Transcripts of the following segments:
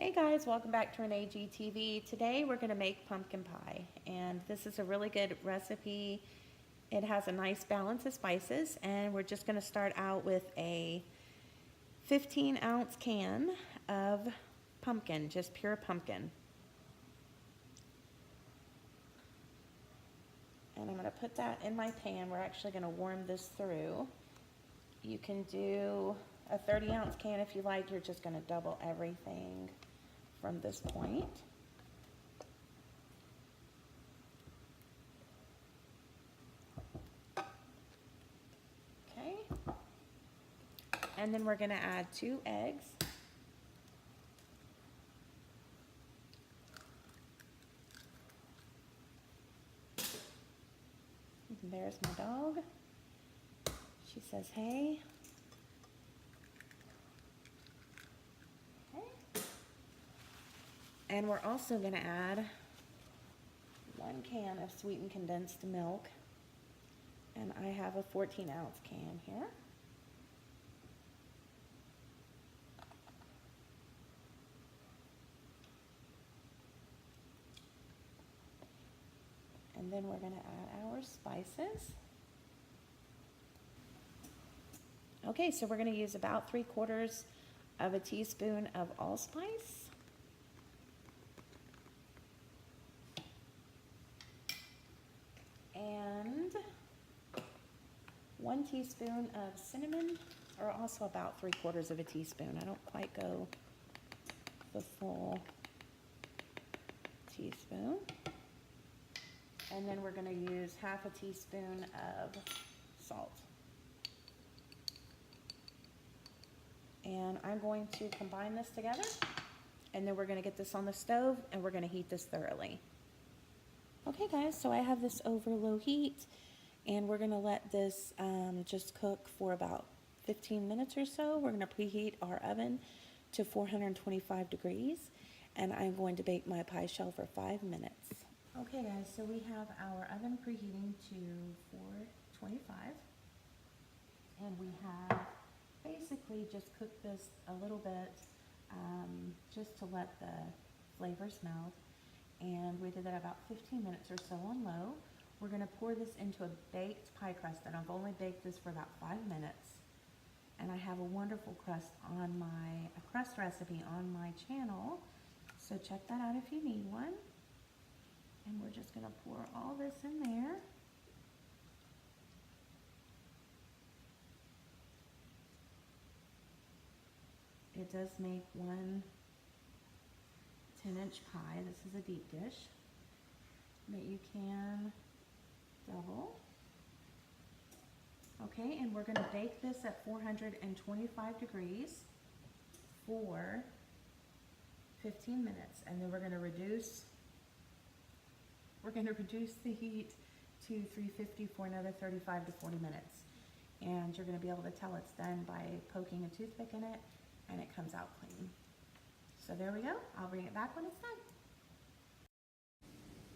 Hey guys, welcome back to an RGTV. Today we're going to make pumpkin pie, and this is a really good recipe. It has a nice balance of spices, and we're just going to start out with a 15-ounce can of pumpkin, just pure pumpkin. And I'm going to put that in my pan. We're actually going to warm this through. You can do a 30-ounce can if you like. You're just going to double everything from this point. Okay. And then we're going to add 2 eggs. And there's my dog. She says, hey. And we're also going to add 1 can of sweetened condensed milk. And I have a 14-ounce can here. And then we're going to add our spices. Okay, so we're going to use about 3/4 of a teaspoon of allspice. And 1 teaspoon of cinnamon, or also about 3/4 of a teaspoon. I don't quite go the full teaspoon. And then we're going to use half a teaspoon of salt. And I'm going to combine this together, and then we're going to get this on the stove and we're going to heat this thoroughly. Okay guys, so I have this over low heat, and we're going to let this just cook for about 15 minutes or so. We're going to preheat our oven to 425 degrees, and I'm going to bake my pie shell for 5 minutes. Okay guys, so we have our oven preheating to 425, and we have basically just cooked this a little bit just to let the flavors melt. And we did that about 15 minutes or so on low. We're going to pour this into a baked pie crust, and I've only baked this for about 5 minutes. And I have a wonderful crust on a crust recipe on my channel, so check that out if you need one. And we're just going to pour all this in there. It does make 1 10-inch pie. This is a deep dish, but you can double. Okay, and we're going to bake this at 425 degrees for 15 minutes, and then we're going to reduce the heat to 350 for another 35 to 40 minutes. And you're going to be able to tell it's done by poking a toothpick in it, and it comes out clean. So there we go. I'll bring it back when it's done.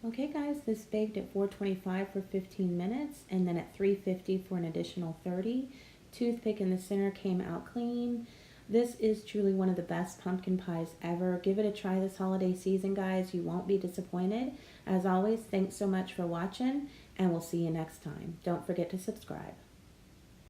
Okay guys, this baked at 425 for 15 minutes, and then at 350 for an additional 30. Toothpick in the center came out clean. This is truly one of the best pumpkin pies ever. Give it a try this holiday season, guys. You won't be disappointed. As always, thanks so much for watching, and we'll see you next time. Don't forget to subscribe.